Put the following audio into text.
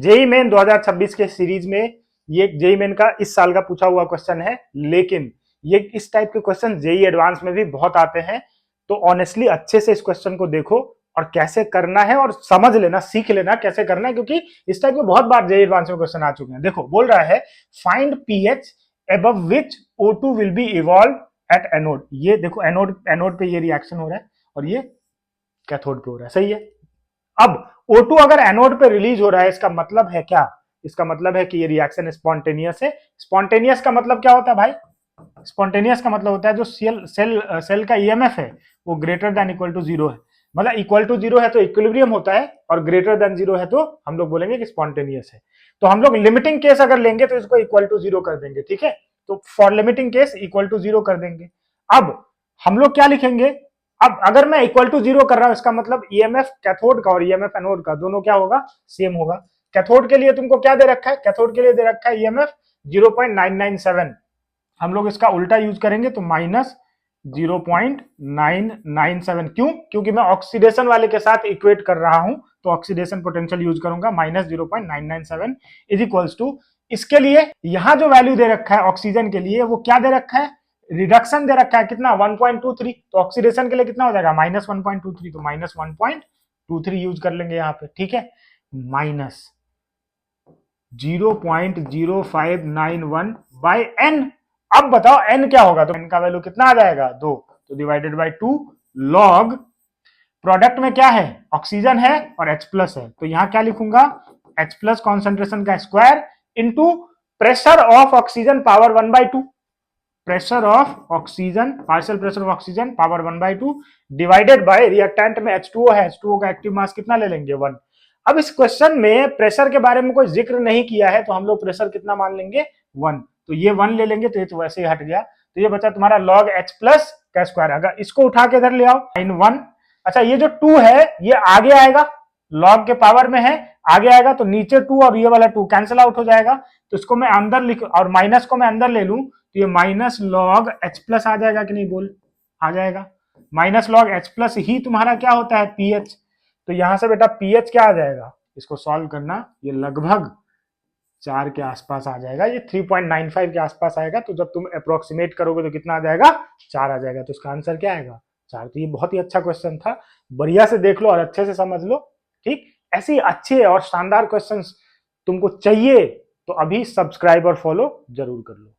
JEE main 2026 के series में ये जेई मेन का इस साल का पूछा हुआ क्वेश्चन है, लेकिन ये इस टाइप के क्वेश्चन जेई एडवांस में भी बहुत आते हैं। तो ऑनेस्टली अच्छे से इस क्वेश्चन को देखो और कैसे करना है और समझ लेना, सीख लेना कैसे करना है, क्योंकि इस टाइप के बहुत बार जेई एडवांस में क्वेश्चन आ चुके हैं। देखो बोल रहा है find pH above which O2 will be evolved at anode. ये देखो एनोड पे ये रिएक्शन हो रहा है और ये कैथोड पे हो रहा है, सही है। अब O2 अगर एनोड पे रिलीज हो रहा है, इसका मतलब है क्या? इसका मतलब है कि ये रिएक्शन स्पॉन्टेनियस है। स्पॉन्टेनियस का मतलब क्या होता है भाई? स्पॉन्टेनियस का मतलब होता है जो सेल का ईएमएफ है वो greater than equal to zero है। मतलब इक्वल टू जीरो है तो इक्विलिब्रियम होता है, और ग्रेटर देन जीरो है तो हम लोग बोलेंगे कि स्पॉन्टेनियस है। तो हम लोग लिमिटिंग केस अगर लेंगे तो इसको इक्वल टू जीरो कर देंगे, ठीक है। तो for limiting case equal to zero कर देंगे। अब हम लोग क्या लिखेंगे? अब अगर मैं इक्वल टू जीरो कर रहा हूं, इसका मतलब ईएमएफ कैथोड का और ईएमएफ एनोड का दोनों क्या होगा? सेम होगा। कैथोड के लिए तुमको क्या दे रखा है? कैथोड के लिए दे रखा है ईएमएफ 0.997। हम लोग इसका उल्टा यूज करेंगे तो माइनस 0.997। क्यों? क्योंकि मैं ऑक्सीडेशन वाले के साथ इक्वेट कर रहा हूं, तो ऑक्सीडेशन पोटेंशियल यूज करूंगा। माइनस 0.997 इज इक्वल्स टू, इसके लिए यहां जो वैल्यू दे रखा है ऑक्सीजन के लिए वो क्या दे रखा है? रिडक्शन दे रखा है कितना? 1.23। तो ऑक्सीडेशन के लिए कितना हो जाएगा? माइनस 1.23। तो माइनस 1.23 यूज कर लेंगे यहाँ पे, ठीक है। Minus 0.0591 by n. अब बताओ n क्या होगा? तो n का वैल्यू कितना आ जाएगा? 2। तो डिवाइडेड बाय 2 लॉग, प्रोडक्ट में क्या है? ऑक्सीजन है और H प्लस है, तो यहां क्या लिखूंगा? H प्लस कॉन्सेंट्रेशन का square into pressure of oxygen power 1/2। Pressure of oxygen, partial pressure of oxygen power 1/2 divided by reactant में H2O है, H2O का एक्टिव मास कितना ले लेंगे? 1। अब इस क्वेश्चन में प्रेशर के बारे में कोई जिक्र नहीं किया है, तो हम लोग प्रेशर कितना मान लेंगे? 1। तो ये 1 ले लेंगे, तो ये तो वैसे ही हट गया। तो ये बचा तुम्हारा लॉग H प्लस का स्क्वायर। अगर इसको उठा के इधर ले आओ, साइन 1। अच्छा, ये जो 2 है ये आगे आएगा, लॉग के पावर में है, आगे आएगा तो नीचे 2 और ये वाला 2 कैंसिल आउट हो जाएगा। तो इसको मैं अंदर लिख, और माइनस को मैं अंदर ले लूं तो ये माइनस लॉग H प्लस आ जाएगा कि नहीं? बोल, आ जाएगा। माइनस लॉग H प्लस ही तुम्हारा क्या होता है? पीएच। तो यहां से बेटा पीएच क्या आ जाएगा? इसको सॉल्व करना, ये लगभग 4 के आसपास आ जाएगा, ये 3.95 के आसपास आएगा। तो जब तुम अप्रोक्सीमेट करोगे तो कितना आ जाएगा? 4 आ जाएगा। तो इसका आंसर क्या आएगा? 4। तो ये बहुत ही अच्छा क्वेश्चन था, बढ़िया से देख लो और अच्छे से समझ लो, ठीक। ऐसे अच्छे और शानदार क्वेश्चंस तुमको चाहिए तो अभी सब्सक्राइब और फॉलो जरूर कर लो।